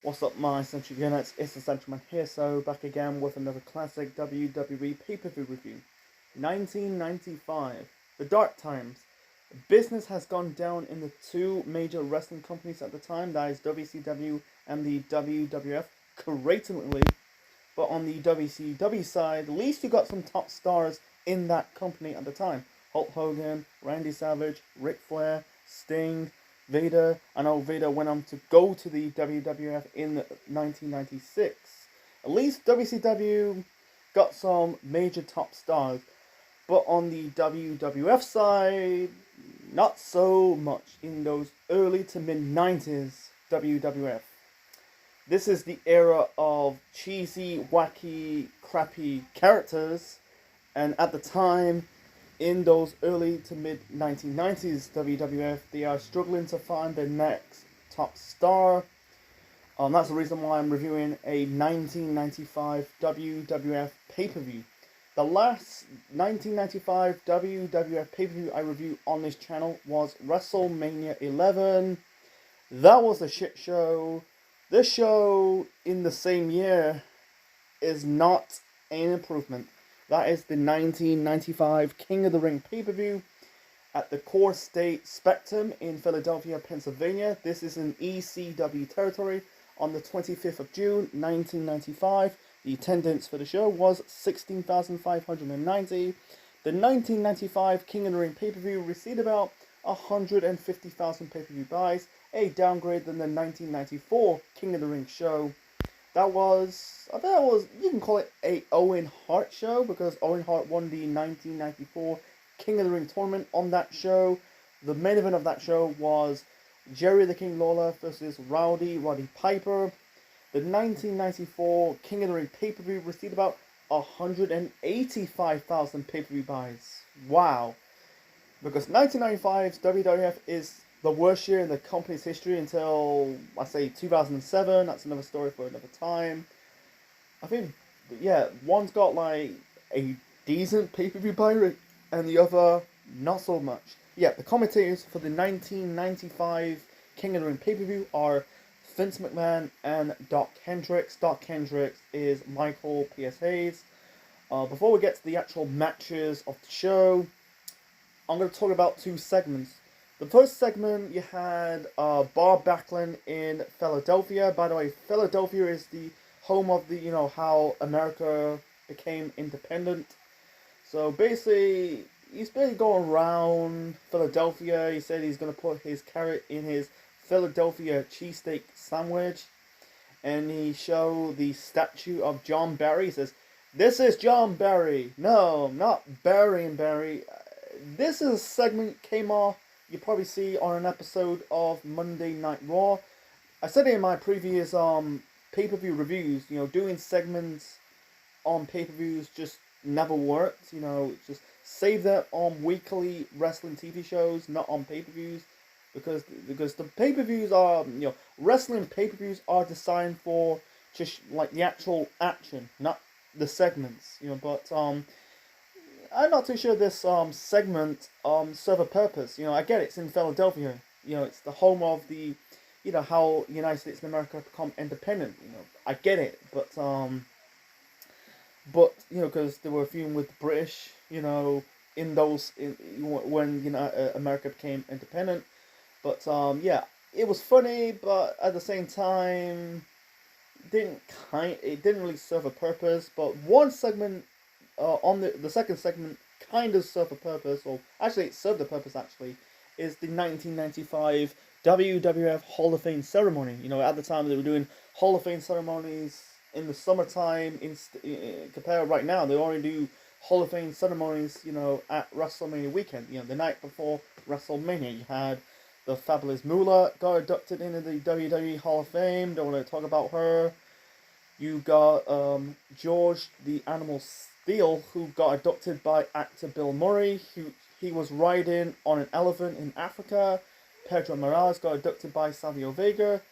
What's up, my Century Units? It's the Central Man here, so back again with another classic WWE pay-per-view review. 1995, the dark times. Business has gone down in the two major wrestling companies at the time, that is WCW and the WWF, creatively. But on the WCW side, at least you got some top stars in that company at the time. Hulk Hogan, Randy Savage, Ric Flair, Sting, Vader. I know Vader went on to go to the WWF in 1996. At least WCW got some major top stars. But on the WWF side, not so much in those early to mid 90s WWF. This is the era of cheesy, wacky, crappy characters, and at the time, in those early to mid 1990s WWF, they are struggling to find their next top star. That's the reason why I'm reviewing a 1995 WWF pay-per-view. The last 1995 WWF pay-per-view I reviewed on this channel was WrestleMania 11. That was a shit show. This show in the same year is not an improvement. That is the 1995 King of the Ring pay-per-view at the Core State Spectrum in Philadelphia, Pennsylvania. This is in ECW territory on the 25th of June, 1995. The attendance for the show was 16,590. The 1995 King of the Ring pay-per-view received about 150,000 pay-per-view buys, a downgrade than the 1994 King of the Ring show. I think that was, you can call it a Owen Hart show, because Owen Hart won the 1994 King of the Ring tournament on that show. The main event of that show was Jerry the King Lawler versus Roddy Piper. The 1994 King of the Ring pay-per-view received about 185,000 pay-per-view buys. Wow. Because 1995's WWF is the worst year in the company's history until, I say, 2007. That's another story for another time. I think, yeah, one's got like a decent pay-per-view buy rate and the other not so much. Yeah, the commentators for the 1995 King of the Ring pay-per-view are Vince McMahon and Doc Hendricks. Doc Hendricks is Michael P.S. Hayes. Before we get to the actual matches of the show, I'm going to talk about two segments. The first segment, you had Bob Backlund in Philadelphia. By the way, Philadelphia is the home of the, how America became independent. So basically, he's been going around Philadelphia. He said he's going to put his carrot in his Philadelphia cheesesteak sandwich. And he showed the statue of John Barry. He says, "This is John Barry." No, not Barry and Barry. This is a segment came off, you probably see on an episode of Monday Night Raw. I said it in my previous pay-per-view reviews, doing segments on pay-per-views just never worked. Just save that on weekly wrestling TV shows, not on pay-per-views. Because the pay-per-views are, wrestling pay-per-views are designed for just like the actual action, not the segments. But I'm not too sure this segment serve a purpose. I get it's in Philadelphia. It's the home of the, how United States of America become independent. I get it, but because they were feuding with the British, when America became independent. But yeah, it was funny, but at the same time, it didn't really serve a purpose. But one segment. On the second segment kind of served a purpose, or actually it served a purpose actually, is the 1995 WWF Hall of Fame ceremony. At the time they were doing Hall of Fame ceremonies in the summertime. Compared right now, they already do Hall of Fame ceremonies, at WrestleMania weekend. The night before WrestleMania, you had the Fabulous Moolah got inducted into the WWE Hall of Fame. Don't want to talk about her. You got George the Animal Steele, who got abducted by actor Bill Murray. He was riding on an elephant in Africa. Pedro Morales got abducted by Savio Vega.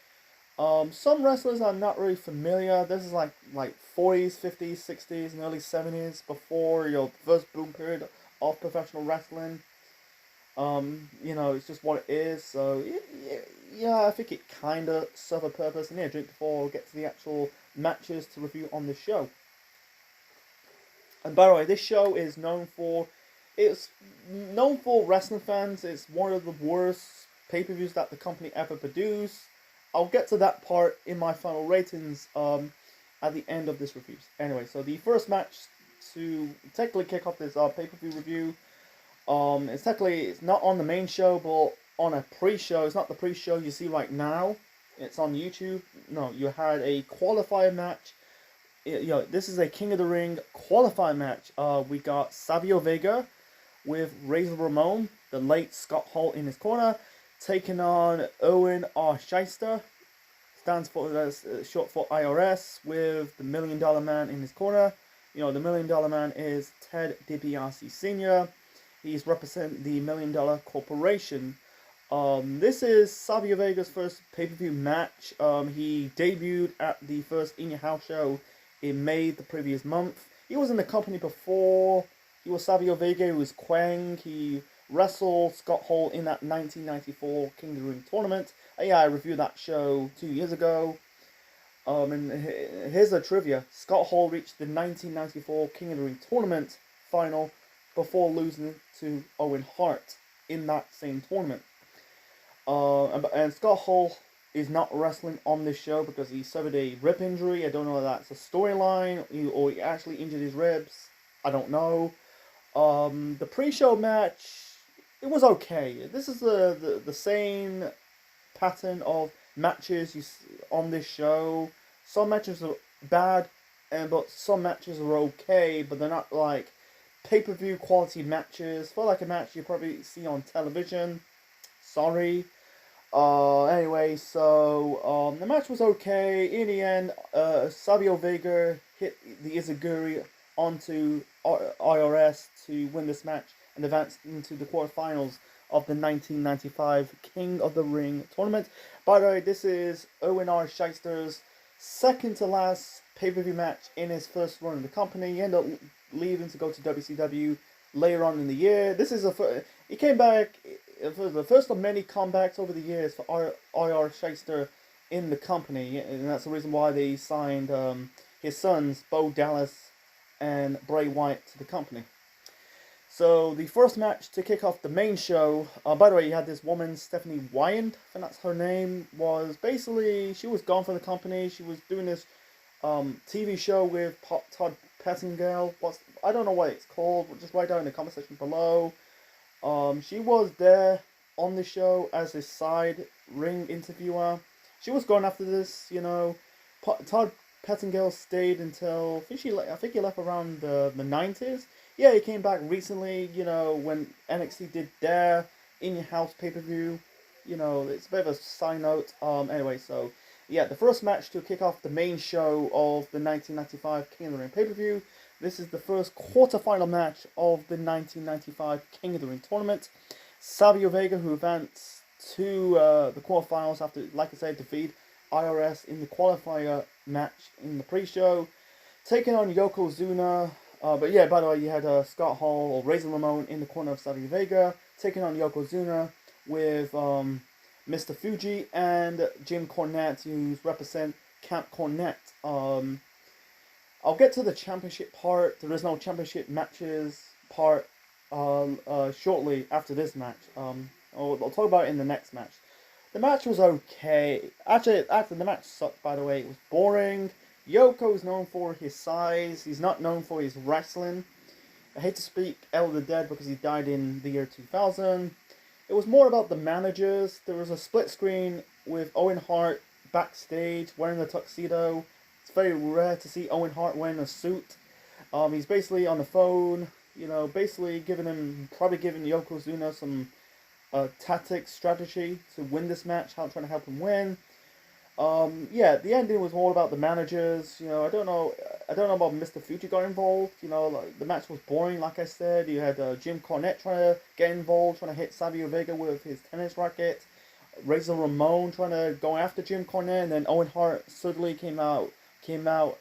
Some wrestlers are not really familiar. This is like 40s, 50s, 60s, and early 70s, before your first boom period of professional wrestling. It's just what it is. So yeah, I think it kind of served a purpose. And yeah, drink before we get to the actual matches to review on the show. And by the way, this show is it's known for wrestling fans. It's one of the worst pay-per-views that the company ever produced. I'll get to that part in my final ratings at the end of this review. Anyway, so the first match to technically kick off this pay-per-view review, it's not on the main show, but on a pre-show. It's not the pre-show you see right now. It's on YouTube. No, you had a qualifier match. This is a King of the Ring qualifying match. We got Savio Vega with Razor Ramon, the late Scott Hall in his corner, taking on Owen R. Shyster, stands for short for IRS, with the $1 Million Man in his corner. The $1 Million Man is Ted DiBiase Sr. He's representing the $1 Million Corporation. This is Savio Vega's first pay-per-view match. He debuted at the first In Your House show in May the previous month. He was in the company before. He was Savio Vega, who was Quang. He wrestled Scott Hall in that 1994 King of the Ring tournament. Yeah, I reviewed that show 2 years ago. And here's a trivia. Scott Hall reached the 1994 King of the Ring tournament final before losing to Owen Hart in that same tournament. And Scott Hall is not wrestling on this show because he suffered a rib injury. I don't know if that's a storyline or he actually injured his ribs. I don't know. The pre-show match, it was okay. This is the same pattern of matches on this show. Some matches are bad, but some matches are okay, but they're not like pay-per-view quality matches. Felt like a match you probably see on television. Sorry. Anyway, so the match was okay. In the end, Savio Vega hit the Izaguri onto IRS to win this match and advance into the quarterfinals of the 1995 King of the Ring tournament. By the way, this is Owen R. Shyster's second to last pay-per-view match in his first run in the company. He ended up leaving to go to WCW later on in the year. He came back for the first of many comebacks over the years for R. Shyster in the company, and that's the reason why they signed his sons, Bo Dallas and Bray Wyatt, to the company. So the first match to kick off the main show, by the way, you had this woman, Stephanie Wyand, I think that's her name, she was gone from the company. She was doing this TV show with Todd Pettingill. I don't know what it's called, just write down in the comment section below. She was there on the show as a side ring interviewer. She was gone after this, Todd Pettingill stayed until, I think he left around the 90s. Yeah, he came back recently, when NXT did their In Your House pay-per-view. It's a bit of a side note. Anyway, so, yeah, the first match to kick off the main show of the 1995 King of the Ring pay-per-view. This is the first quarterfinal match of the 1995 King of the Ring tournament. Savio Vega, who advanced to the quarterfinals after, like I said, defeat IRS in the qualifier match in the pre-show, taking on Yokozuna. But yeah, by the way, you had Scott Hall or Razor Ramon in the corner of Savio Vega, taking on Yokozuna with Mr. Fuji and Jim Cornette, who represent Camp Cornette. I'll get to the championship part. There is no championship matches part shortly after this match. I'll talk about it in the next match. The match was okay. Actually, the match sucked, by the way. It was boring. Yoko is known for his size. He's not known for his wrestling. I hate to speak ill of the dead because he died in the year 2000. It was more about the managers. There was a split screen with Owen Hart backstage wearing a tuxedo. It's very rare to see Owen Hart wearing a suit. He's basically on the phone, basically probably giving Yokozuna some tactics, strategy to win this match, trying to help him win. Yeah, the ending was all about the managers. I don't know about Mr. Fuji got involved. The match was boring, like I said. You had Jim Cornette trying to get involved, trying to hit Savio Vega with his tennis racket. Razor Ramon trying to go after Jim Cornette, and then Owen Hart suddenly came out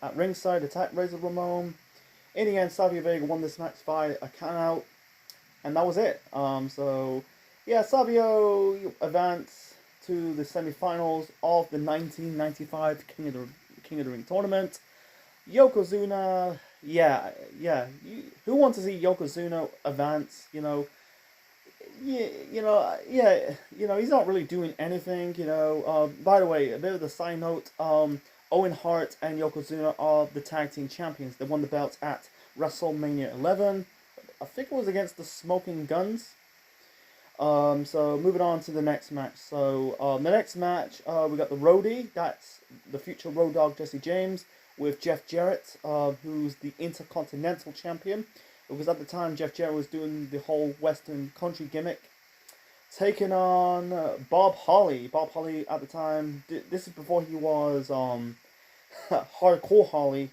at ringside, attacked Razor Ramon. In the end, Savio Vega won this match by a count out, and that was it. So yeah, Savio advanced to the semifinals of the 1995 King of the Ring tournament. Yokozuna, who wants to see Yokozuna advance? He's not really doing anything. By the way, a bit of the side note. Owen Hart and Yokozuna are the tag team champions. They won the belts at WrestleMania 11. I think it was against the Smoking Guns. So moving on to the next match. So the next match, we got the Roadie. That's the future Road Dogg Jesse James with Jeff Jarrett, who's the Intercontinental Champion. Because at the time, Jeff Jarrett was doing the whole Western country gimmick. Taking on Bob Holly. Bob Holly at the time, this is before he was Hardcore Holly.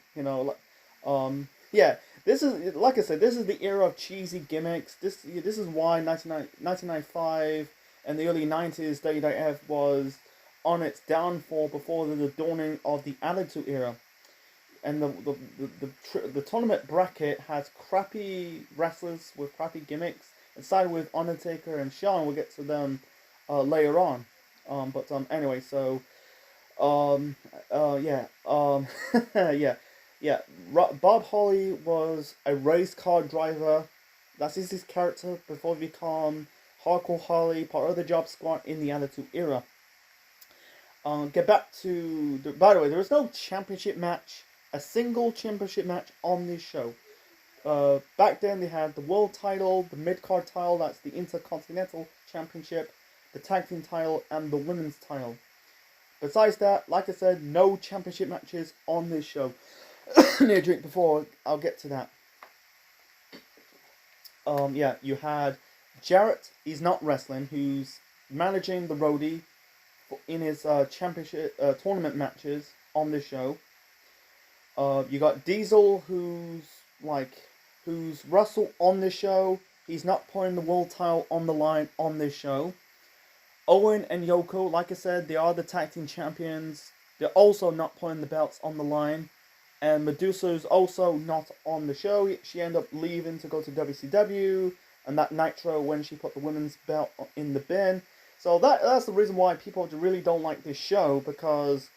This is, like I said, this is the era of cheesy gimmicks. This is why 1995 and the early 90s WWF was on its downfall before the dawning of the Attitude Era. And the tournament bracket has crappy wrestlers with crappy gimmicks. It started with Undertaker and Shawn. We'll get to them later on. Anyway, so Bob Holly was a race car driver. That's his character before he became Hardcore Holly, part of the Job Squad in the Attitude Era. Get back to by the way, there was no championship match, a single championship match on this show. Back then they had the world title, the mid-card title, that's the Intercontinental Championship, the tag team title, and the women's title. Besides that, like I said, no championship matches on this show. Need a drink before I'll get to that. You had Jarrett, he's not wrestling, who's managing the Roadie in his championship tournament matches on this show. You got Diesel, who's wrestled on this show. He's not putting the world title on the line on this show. Owen and Yoko, like I said, they are the tag team champions. They're also not putting the belts on the line. And Medusa's also not on the show. She ended up leaving to go to WCW. And that Nitro when she put the women's belt in the bin. So that's the reason why people really don't like this show. Because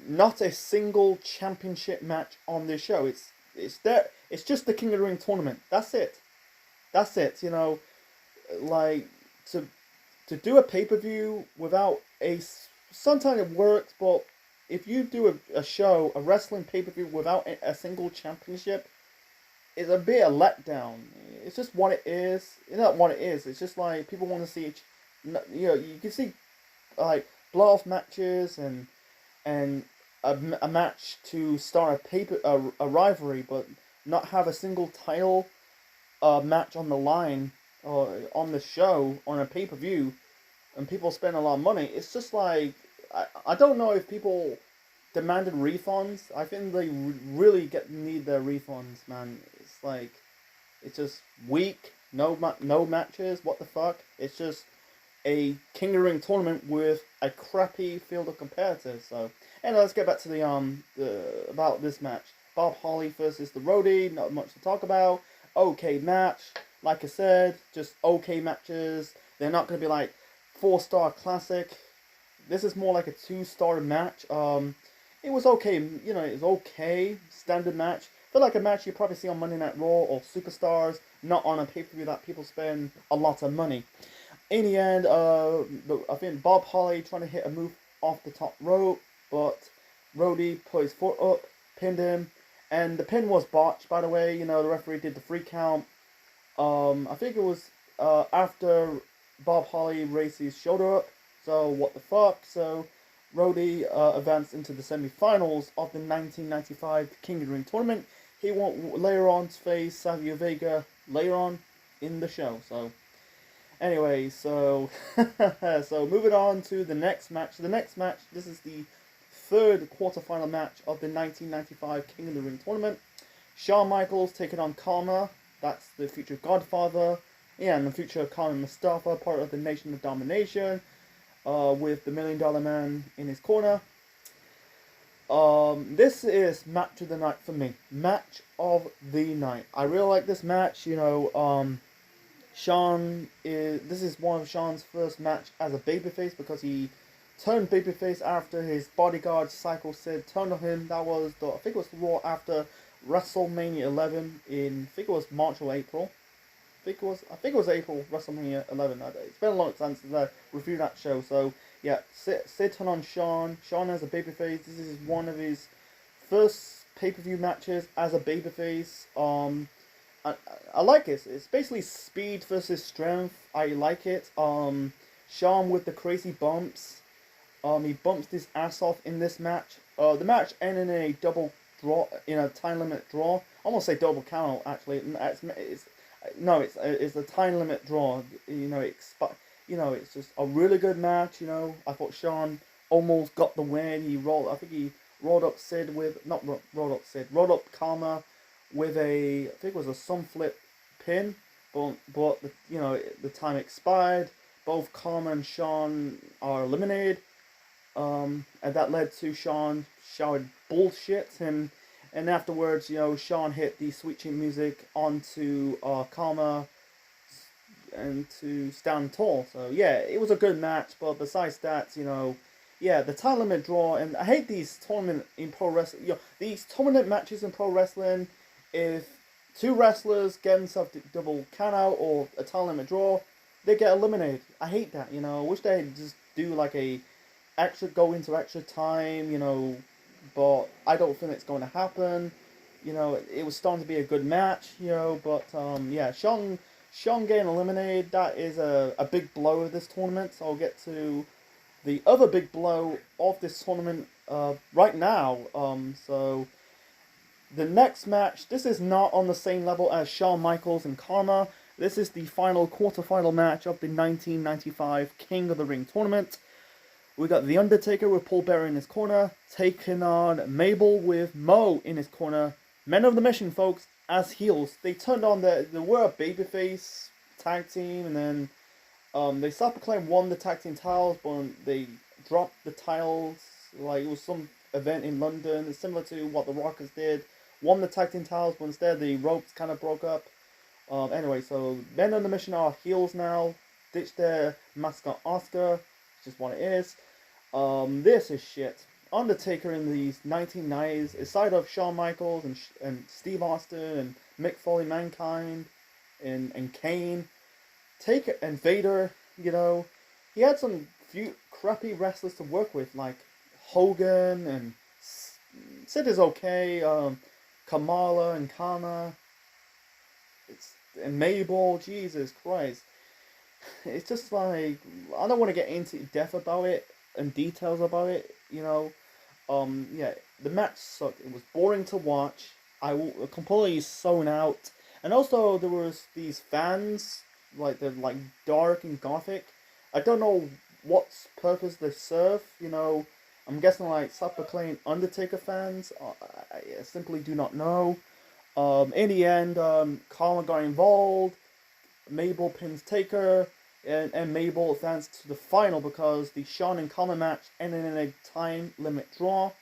not a single championship match on this show. It's just the King of the Ring tournament. That's it. To do a pay-per-view without sometimes it works, but if you do a wrestling pay-per-view without a single championship, it's a bit of letdown. It's just what it is. It's not what it is. It's just like people want to see, you can see like blow-off matches and a match to start a rivalry, but not have a single title match on the line or on the show on a pay-per-view, and people spend a lot of money. It's just like I don't know if people demanded refunds. I think they really need their refunds, man. It's like it's just weak. No matches. What the fuck? It's just a King of the Ring tournament with a crappy field of competitors. So, anyway, let's get back to the about this match. Bob Holly versus the Roadie. Not much to talk about. Okay match. Like I said, just okay matches. They're not going to be like 4-star classic. This is more like a 2-star match. It was okay. It was okay. Standard match. Feel like a match you probably see on Monday Night Raw or Superstars. Not on a pay-per-view that people spend a lot of money. In the end, I think Bob Holly trying to hit a move off the top rope, but Roadie put his foot up, pinned him, and the pin was botched, by the way. The referee did the 3 count. I think it was after Bob Holly raised his shoulder up, so what the fuck. So Roadie advanced into the semi-finals of the 1995 King of the Ring tournament. He went later on to face Savio Vega later on in the show. So anyway, so moving on to the next match. The next match, this is the third quarterfinal match of the 1995 King of the Ring tournament. Shawn Michaels taking on Karma. That's the future Godfather. Yeah, and the future Khan Mustafa, part of the Nation of Domination, with the $1 Million Man in his corner. This is match of the night for me. Match of the night. I really like this match. This is one of Sean's first match as a babyface because he turned babyface after his bodyguard Psycho Sid turned on him. That was I think it was Raw after WrestleMania 11 in I think it was March or April. I think it was April WrestleMania 11 that day. It's been a long time since I reviewed that show. So yeah, Sid turned on Sean. Sean as a babyface. This is one of his first pay-per-view matches as a babyface. I like it. It's basically speed versus strength. I like it. Sean with the crazy bumps. He bumps his ass off in this match. The match ended in a double draw, in a time limit draw. I almost say double count actually. It's a time limit draw. It's just a really good match. I thought Sean almost got the win. I think he rolled up Sid with rolled up Karma with I think it was a sun flip pin, but the time expired. Both Karma and Sean are eliminated. And that led to Sean shouting bullshit, and afterwards, Sean hit the Sweet Chin music onto Karma and to stand tall. So yeah, it was a good match. But besides that, the time limit draw, and I hate these tournament in pro wrestling. These tournament matches in pro wrestling, if two wrestlers get themselves double count out or a time limit draw, they get eliminated. I hate that. I wish they just do like go into extra time. But I don't think it's going to happen. It was starting to be a good match. But Sean getting eliminated, that is a big blow of this tournament. So I'll get to the other big blow of this tournament right now. So the next match, this is not on the same level as Shawn Michaels and Karma. This is the final quarterfinal match of the 1995 King of the Ring tournament. We got The Undertaker with Paul Bearer in his corner, taking on Mabel with Mo in his corner. Men of the Mission, folks, as heels. They turned on they were a babyface tag team, and then they self-proclaimed won the tag team titles, but they dropped the titles. Like, it was some event in London. It's similar to what the Rockers did. Won the tag team titles, but instead the ropes kind of broke up. Anyway, so Men on the Mission are heels now. Ditched their mascot Oscar, which is what it is. This is shit. Undertaker in the 1990s, aside of Shawn Michaels and Steve Austin and Mick Foley, Mankind, and Kane, Taker and Vader, he had some few crappy wrestlers to work with, like Hogan, and Sid is okay, Kamala and Kana, and Mabel, Jesus Christ. It's just like, I don't want to get into depth about it and details about it, the match sucked. It was boring to watch. I completely zoned out, and also there was these fans, they're dark and gothic. I don't know what purpose they serve. I'm guessing self-proclaimed Undertaker fans. I simply do not know. In the end, Karma got involved. Mabel pins Taker, and Mabel advanced to the final because the Shawn and Karma match ended in a time limit draw.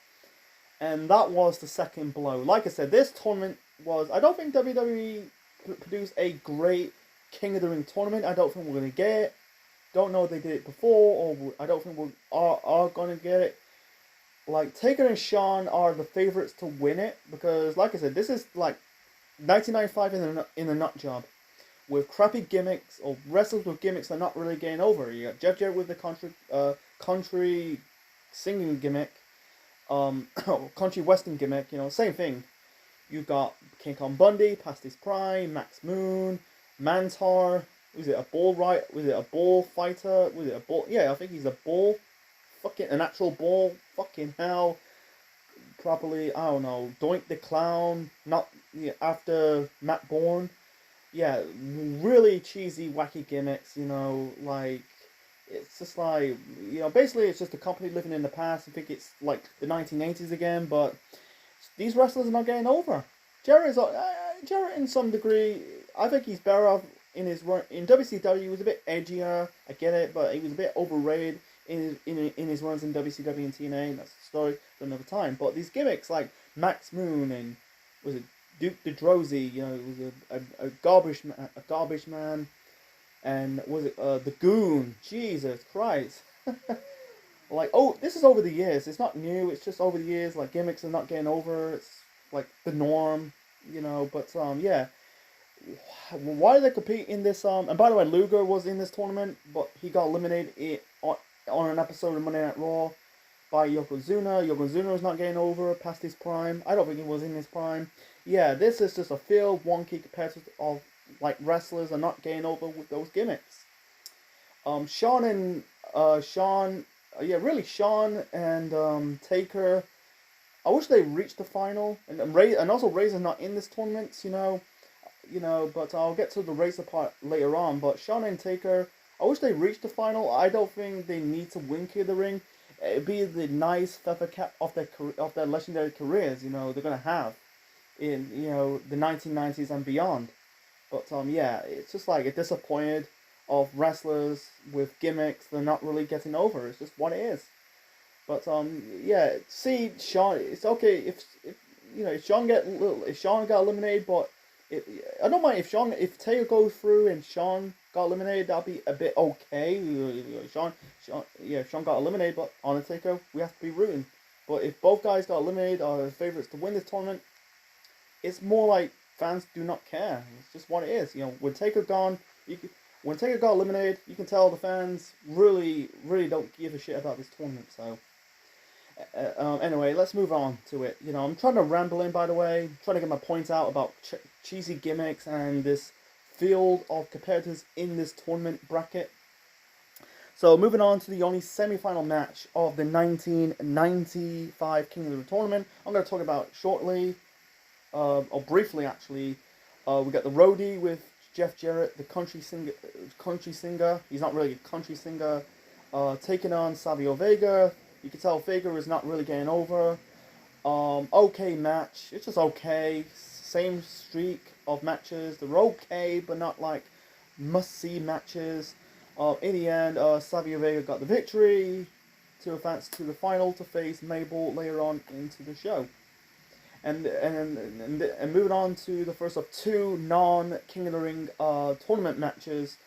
And that was the second blow. Like I said, this tournament was... I don't think WWE produced a great King of the Ring tournament. I don't think we're going to get it. Don't know if they did it before, or I don't think we are going to get it. Taker and Shawn are the favorites to win it because, like I said, this is 1995 in a nut job. With crappy gimmicks, or wrestlers with gimmicks that are not really getting over. You got Jeff Jarrett with the country singing gimmick, country western gimmick, same thing. You got King Kong Bundy, past his prime, Max Moon, Mantar. Was it a bull Was it a bull fighter? Was it a bull? Yeah, I think he's a bull. An actual bull. Fucking hell. Properly, I don't know. Doink the Clown. After Matt Bourne. Yeah, really cheesy, wacky gimmicks, it's just basically it's just a company living in the past. I think it's the 1980s again, but these wrestlers are not getting over. Jarrett in some degree, I think he's better off in his run. In WCW, he was a bit edgier, I get it, but he was a bit overrated in his runs in WCW and TNA, that's the story for another time. But these gimmicks like Max Moon and, was it Duke the Drozy, it was a garbage man. and was it the Goon? Jesus Christ! Like, oh, this is over the years. It's not new. It's just over the years. Like, gimmicks are not getting over. It's like the norm, you know. But yeah, why did they compete in this? And by the way, Luger was in this tournament, but he got eliminated on an episode of Monday Night Raw by Yokozuna. Yokozuna is not getting over past his prime. I don't think he was in his prime. Yeah, this is just a field wonky competitive of like wrestlers are not getting over with those gimmicks. Sean and Sean, yeah, really Sean and Taker. I wish they reached the final, and Ray, and also Razor's not in this tournament, But I'll get to the Razor part later on. But Sean and Taker, I wish they reached the final. I don't think they need to win King of the Ring. It'd be the nice feather cap of their legendary careers, they're gonna have in the 1990s and beyond. But yeah, it's just like a disappointed of wrestlers with gimmicks. They're not really getting over. It's just what it is. But yeah, see Sean. It's okay if Sean got eliminated, but I don't mind if Taylor goes through and Sean got eliminated. That'll be a bit okay. Sean got eliminated, but Undertaker, we have to be rooting. But if both guys got eliminated, are the favorites to win this tournament, it's more like fans do not care. It's just what it is. When Taker gone, when Taker got eliminated, you can tell the fans really, really don't give a shit about this tournament. So. Anyway, let's move on to it. I'm trying to ramble in, by the way. I'm trying to get my points out about cheesy gimmicks and this field of competitors in this tournament bracket. So, moving on to the only semi-final match of the 1995 King of the Ring tournament. I'm going to talk about shortly, or briefly actually. We got the roadie with Jeff Jarrett, the country singer. He's not really a country singer. Taking on Savio Vega. You can tell Vega is not really getting over. Okay match. It's just okay. Same streak of matches. They're okay, but not like must-see matches. In the end, Savio Vega got the victory to advance to the final to face Mabel later on into the show. And moving on to the first of two non-King of the Ring tournament matches,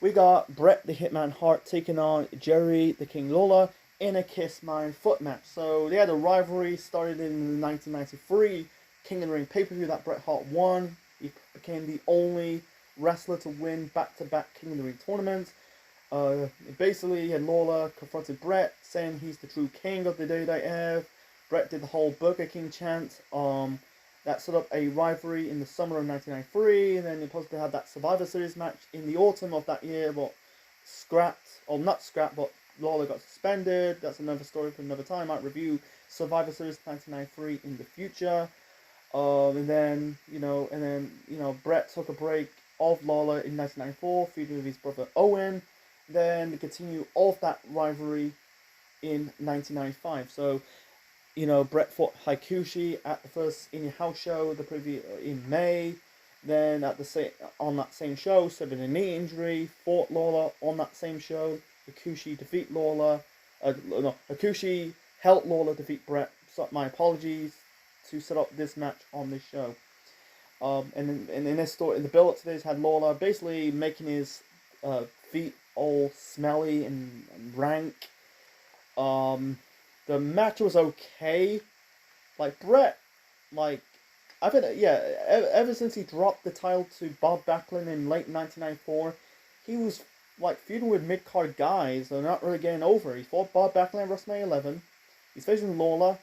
we got Bret the Hitman Hart taking on Jerry the King Lawler in a Kiss My Foot match. So they had a rivalry started in the 1993 King of the Ring pay-per-view that Bret Hart won. He became the only wrestler to win back-to-back King of the Ring tournaments. Basically, had Lawler confronted Bret, saying he's the true king of the WWF. Bret did the whole Burger King chant. That set up a rivalry in the summer of 1993, and then they supposed to have that Survivor Series match in the autumn of that year, but not scrapped, but Lawler got suspended. That's another story for another time. I might review Survivor Series 1993 in the future. And then Bret took a break of Lawler in 1994, feuding with his brother Owen. Then they continue off that rivalry in 1995. So, Bret fought Haikushi at the first In Your House show, the preview in May. Then on that same show, suffered a knee injury, fought Lawler on that same show. Hakushi defeat Lawler. Hakushi helped Lawler defeat Bret. So my apologies to set up this match on this show. And in this story, in the build up to this, had Lawler basically making his feet all smelly and rank. The match was okay. Bret, I think ever since he dropped the title to Bob Backlund in late 1994, he was feuding with mid-card guys. They're not really getting over. He fought Bob Backlund at WrestleMania 11. He's facing Lawler.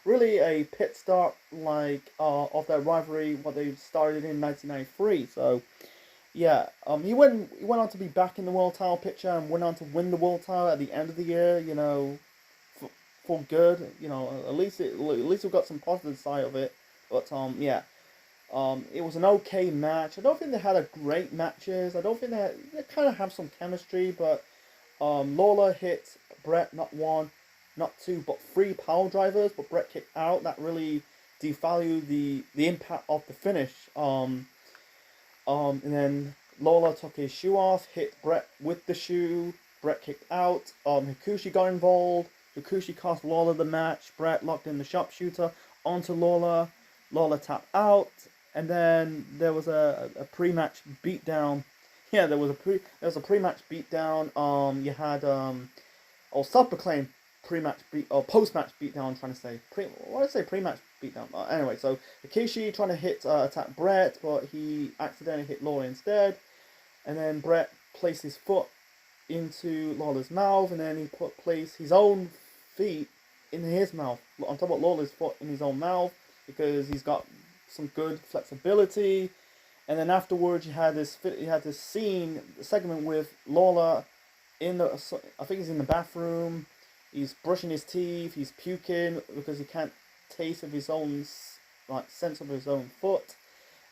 Really a pit start of that rivalry what they started in 1993. So yeah, he went on to be back in the world title picture and went on to win the world title at the end of the year. For good. At least we got some positive side of it. But yeah. It was an okay match. I don't think they had a great matches. I don't think they kind of have some chemistry, but Lawler hit Bret not one, not two, but three power drivers, but Bret kicked out. That really devalued the impact of the finish. And then Lawler took his shoe off, hit Bret with the shoe. Bret kicked out. Hakushi got involved. Hakushi cost Lawler the match. Bret locked in the sharpshooter onto Lawler. Lawler tapped out. And then there was a pre-match beatdown. Yeah, there was a pre-match beatdown. You had or self-proclaimed pre-match beat or post-match beatdown. I'm trying to say what did I say pre-match beatdown? Anyway, so Rikishi trying to attack Brett, but he accidentally hit Lawler instead, and then Brett placed his foot into Lawler's mouth, and then he placed his own feet in his mouth on top of Lawler's foot in his own mouth because he's got some good flexibility. And then afterwards, you had this segment with Lawler in the, I think he's in the bathroom. He's brushing his teeth. He's puking because he can't taste of his own, like, sense of his own foot.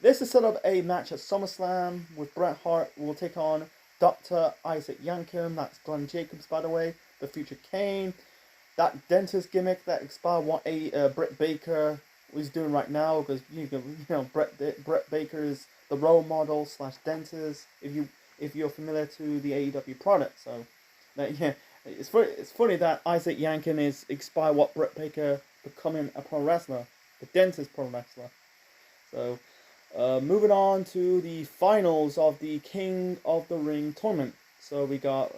This is set up a match at SummerSlam with Bret Hart will take on Dr. Isaac Yankem. That's Glenn Jacobs, by the way, the future Kane. That dentist gimmick that expired what Britt Baker is doing right now, because Britt Baker is the role model / dentist if you're familiar to the AEW product. So yeah, it's funny that Isaac Yankem is expired what Britt Baker becoming a pro wrestler, the dentist pro wrestler. So moving on to the finals of the King of the Ring tournament. So we got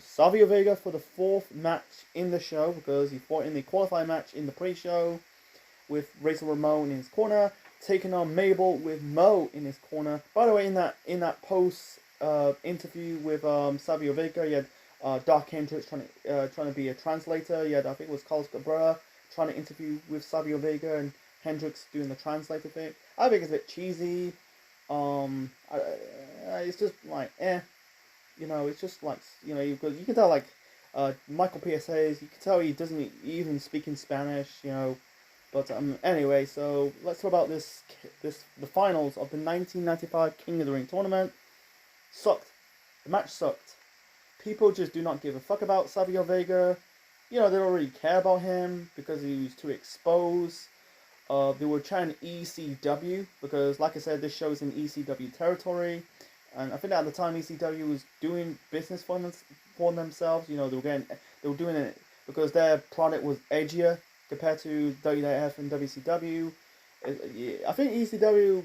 Savio Vega for the fourth match in the show because he fought in the qualifying match in the pre-show with Razor Ramon in his corner, taking on Mabel with Mo in his corner. By the way, in that post interview with Savio Vega, you had Doc Hendricks trying to be a translator. You had, I think it was Carlos Cabrera trying to interview with Savio Vega and Hendricks doing the translator thing. I think it's a bit cheesy. It's just like it's just like you can tell like Michael PSA's. You can tell he doesn't even speak in Spanish. But anyway, so let's talk about the finals of the 1995 King of the Ring tournament. Sucked. The match sucked. People just do not give a fuck about Savio Vega. They don't really care about him because he was too exposed. They were trying ECW because, like I said, this show's in ECW territory, and I think at the time ECW was doing business for themselves. They were doing it because their product was edgier compared to WWF and WCW. I think ECW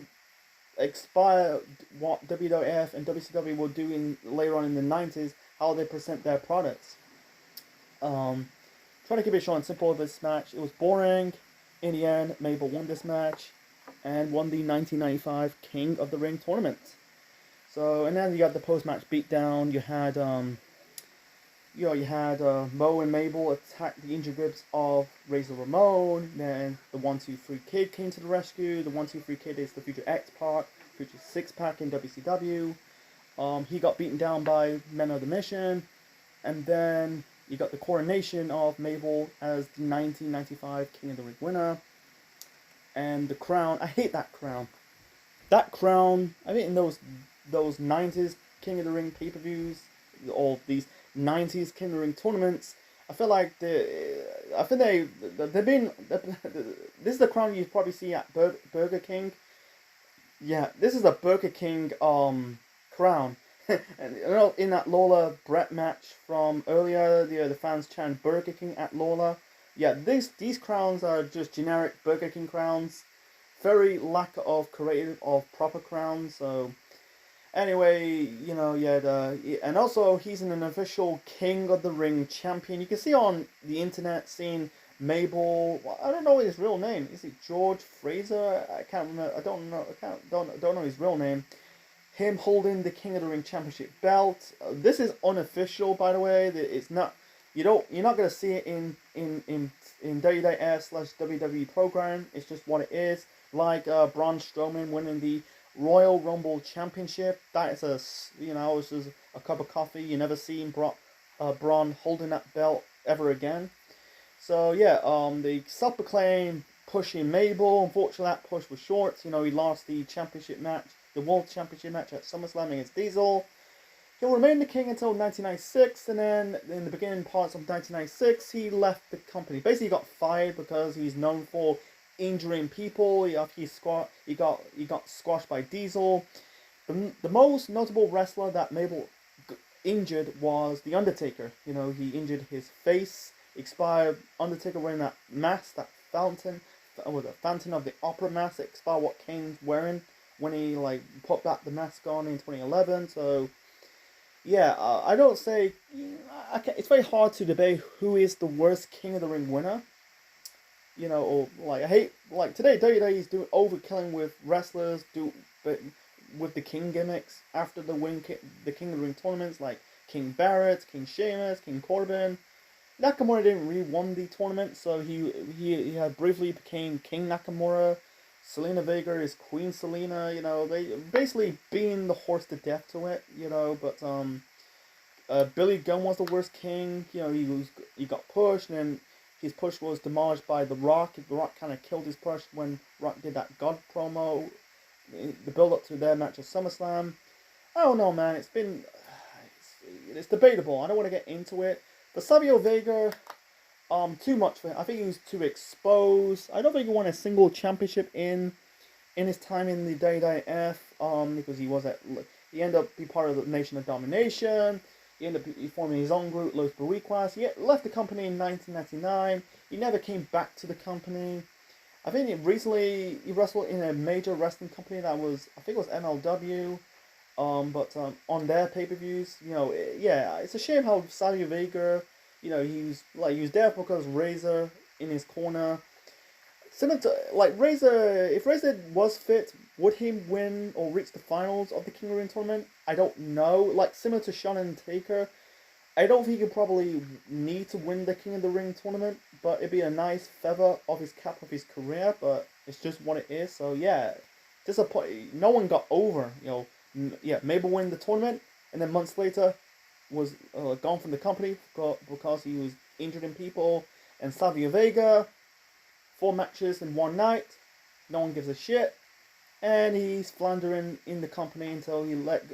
expired what WWF and WCW were doing later on in the 90s, how they present their products. Trying to keep it short and simple with this match. It was boring. In the end, Mabel won this match and won the 1995 King of the Ring tournament. So, and then you got the post-match beatdown. You had Mo and Mabel attack the injured ribs of Razor Ramon. Then the 1-2-3 Kid came to the rescue. The 1-2-3 Kid is the future X-Pac, future Six-Pac in WCW. He got beaten down by Men of the Mission. And then you got the coronation of Mabel as the 1995 King of the Ring winner. And the crown, I hate that crown. That crown, I mean, in those 90s King of the Ring pay-per-views, or these 90s King of the Ring tournaments, I feel like they've been, this is the crown you probably see at Burger King. Yeah, this is a Burger King crown. And in that Lawler Brett match from earlier, the fans chanted Burger King at Lawler. Yeah, these crowns are just generic Burger King crowns. Very lack of creative of proper crowns. So anyway, and also he's an official King of the Ring champion. You can see on the internet seeing Mabel. Well, I don't know his real name. Is it George Fraser? I can't remember. I don't know his real name. Him holding the King of the Ring Championship belt. This is unofficial, by the way. It's not. You're not gonna see it in WWF/WWE program. It's just what it is. Like Braun Strowman winning the Royal Rumble Championship. That is it's just a cup of coffee. You never seen Braun holding that belt ever again. So yeah, the self-proclaimed pushing Mabel. Unfortunately, that push was short. He lost the championship match. The World Championship match at SummerSlam against Diesel. He'll remain the king until 1996, and then in the beginning parts of 1996, he left the company. Basically, he got fired because he's known for injuring people. He got squashed by Diesel. The most notable wrestler that Mabel injured was The Undertaker. He injured his face. Expired Undertaker wearing that mask, that fountain of the Opera mask. Expired what Kane's wearing when he like popped out the mask on in 2011. So yeah, I don't say it's very hard to debate who is the worst King of the Ring winner. Or like I hate like today WWE is doing overkilling with wrestlers but with the King gimmicks after the King of the Ring tournaments like King Barrett, King Sheamus, King Corbin. Nakamura didn't really won the tournament, so he had briefly became King Nakamura. Selena Vega is Queen Selena. They basically being the horse to death to it. But Billy Gunn was the worst King. He got pushed, and then his push was demolished by The Rock. The Rock kind of killed his push when Rock did that God promo. The build up to their match at SummerSlam. I don't know, man. It's debatable. I don't want to get into it. But Savio Vega, too much for him. I think he was too exposed. I don't think he won a single championship in his time in the WWF. Because he ended up being part of the Nation of Domination. He ended up forming his own group, Los Boricuas. He left the company in 1999. He never came back to the company. I think recently he wrestled in a major wrestling company that was, I think it was MLW. But on their pay-per-views, it's a shame how Savio Vega, he was there because Razor in his corner. Similar to Razor, if Razor was fit, would he win or reach the finals of the King of the Ring tournament? I don't know. Similar to Shawn and Taker, I don't think he could probably need to win the King of the Ring tournament, but it'd be a nice feather of his cap of his career. But it's just what it is. So yeah, disappointing. No one got over. Mabel win the tournament, and then months later was gone from the company because he was injured in people. And Savio Vega, 4 matches in one night, no one gives a shit, and he's floundering in the company until he left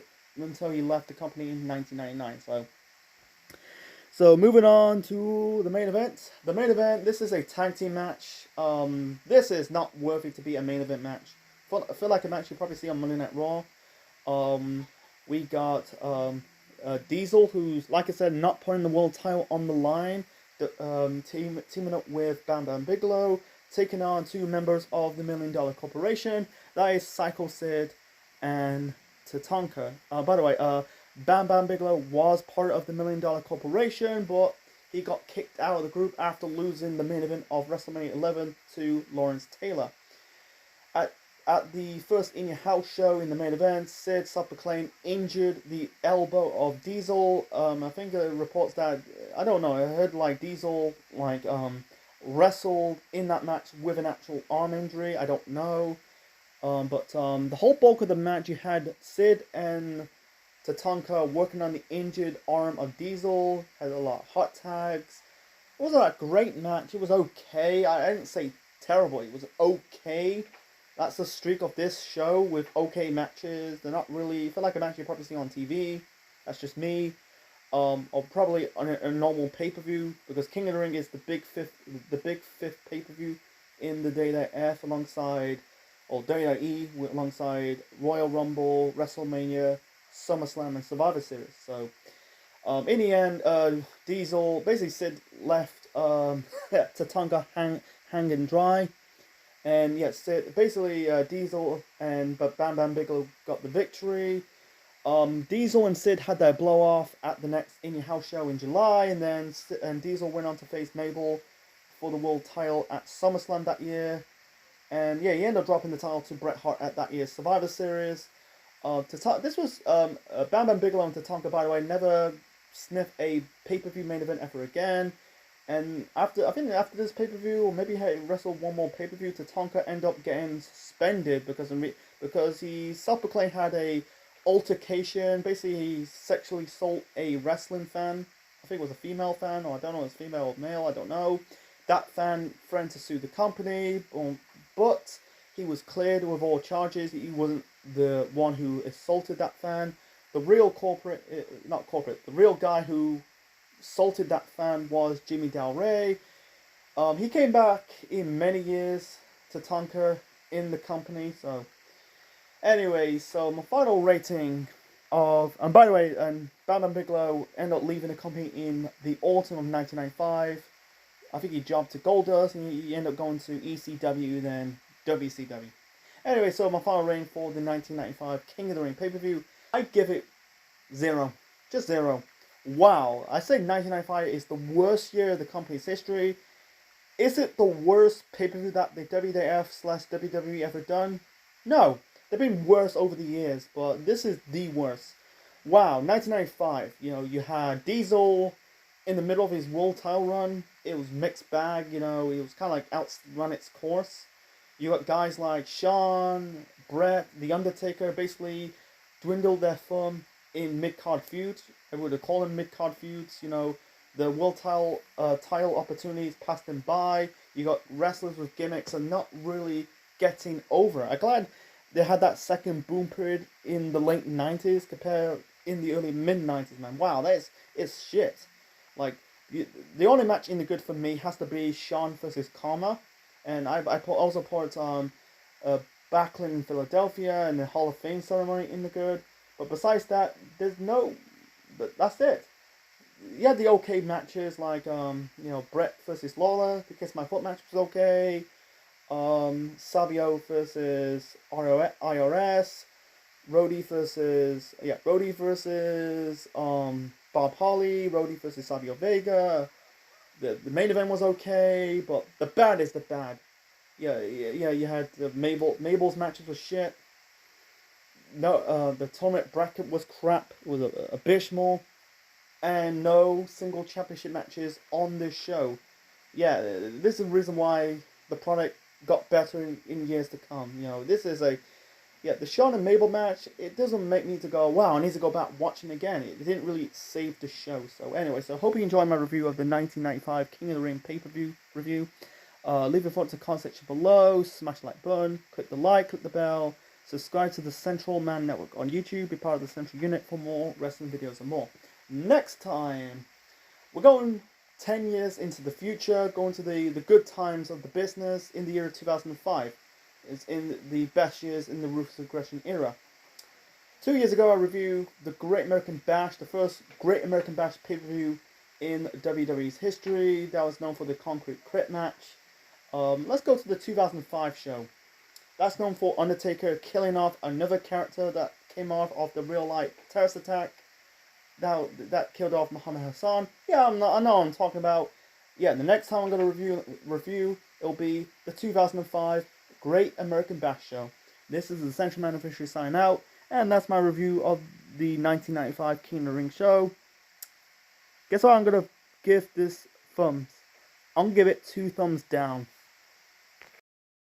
the company in 1999. So moving on to the main event. The main event. This is a tag team match. This is not worthy to be a main event match. I feel like a match you probably see on Monday Night Raw. We got Diesel, who's, like I said, not putting the world title on the line. Teaming up with Bam Bam Bigelow, taking on 2 members of the $1 Million Corporation. That is Psycho Sid and Tatanka. By the way, Bam Bam Bigelow was part of the $1 Million Corporation, but he got kicked out of the group after losing the main event of WrestleMania 11 to Lawrence Taylor. At the first In Your House show in the main event, Sid self-proclaimed injured the elbow of Diesel. I think it reports that, I don't know, I heard Diesel wrestled in that match with an actual arm injury. I don't know. But the whole bulk of the match, you had Sid and Tatanka working on the injured arm of Diesel. Had a lot of hot tags. It wasn't a great match. It was okay. I didn't say terrible. It was okay. That's the streak of this show with okay matches. They're not really, I feel like a match you probably see on TV. That's just me. Or probably on a normal pay-per-view, because King of the Ring is the big fifth pay-per-view in the WWF alongside, or WWE alongside Royal Rumble, WrestleMania, SummerSlam, and Survivor Series. So, in the end, Diesel, basically Sid left Tatanka hanging dry. And yes, basically Diesel and Bam Bam Bigelow got the victory. Diesel and Sid had their blow off at the next In Your House show in July, and then Diesel went on to face Mabel for the world title at SummerSlam that year. And yeah, he ended up dropping the title to Bret Hart at that year's Survivor Series. This was Bam Bam Bigelow and Tatanka, by the way, never sniffed a pay-per-view main event ever again. And after this pay-per-view, or maybe he wrestled one more pay-per-view, Tatanka ended up getting suspended because he self-proclaimed had a altercation. Basically, he sexually assaulted a wrestling fan. I think it was a female fan, or I don't know if it's female or male, I don't know. That fan threatened to sue the company, but he was cleared with all charges. He wasn't the one who assaulted that fan. The real the real guy who assaulted that fan was Jimmy Del Rey. He came back in many years, Tatanka, in the company. So, anyway, so my final rating of, and by the way, Bam Bam Bigelow ended up leaving the company in the autumn of 1995. I think he jumped to Goldust, and he ended up going to ECW, then WCW. Anyway, so my final rating for the 1995 King of the Ring pay-per-view, I give it 0. Just 0. Wow, I say 1995 is the worst year of the company's history. Is it the worst pay-per-view that the WWF/WWE ever done? No, they've been worse over the years, but this is the worst. Wow, 1995, you had Diesel in the middle of his world title run. It was mixed bag, it was kind of like outrun its course. You got guys like Shawn, Bret, The Undertaker, basically dwindled their fun in mid-card feuds. I would call them mid-card feuds, the world title opportunities passed them by. You got wrestlers with gimmicks and not really getting over. I'm glad they had that second boom period in the late 90s compared in the early mid-90s, man. Wow, it's shit. Like, the only match in the good for me has to be Shawn versus Karma. And I also put Backlund in Philadelphia and the Hall of Fame ceremony in the good. But besides that, but that's it. You had the okay matches like Bret versus Lawler. The Kiss My Foot match was okay. Savio versus IRS. Rhodey versus Bob Holly. Rhodey versus Savio Vega. The main event was okay, but the bad is the bad. Yeah. You had the Mabel's matches was shit. No, the tournament bracket was crap. It was abysmal. And no single championship matches on this show. Yeah, this is the reason why the product got better in years to come. This is the Shawn and Mabel match, it doesn't make me to go, wow, I need to go back watching again. It didn't really save the show. So anyway, so hope you enjoyed my review of the 1995 King of the Ring pay-per-view review. Leave your thoughts in the comment section below. Smash the like button. Click the like, click the bell. Subscribe to the Central Man Network on YouTube. Be part of the Central Unit for more wrestling videos and more. Next time, we're going 10 years into the future, going to the good times of the business in the year 2005. It's in the best years in the Ruthless Aggression era. 2 years ago, I reviewed the Great American Bash, the first Great American Bash pay-per-view in WWE's history. That was known for the Concrete Crit match. Let's go to the 2005 show. That's known for Undertaker killing off another character that came off of the real-life terrorist attack. That killed off Muhammad Hassan. Yeah, I know I'm talking about. Yeah, the next time I'm going to review, it'll be the 2005 Great American Bash show. This is the Central Man officially signing out, and that's my review of the 1995 King of the Ring show. Guess what I'm going to give this thumbs? I'm going to give it 2 thumbs down.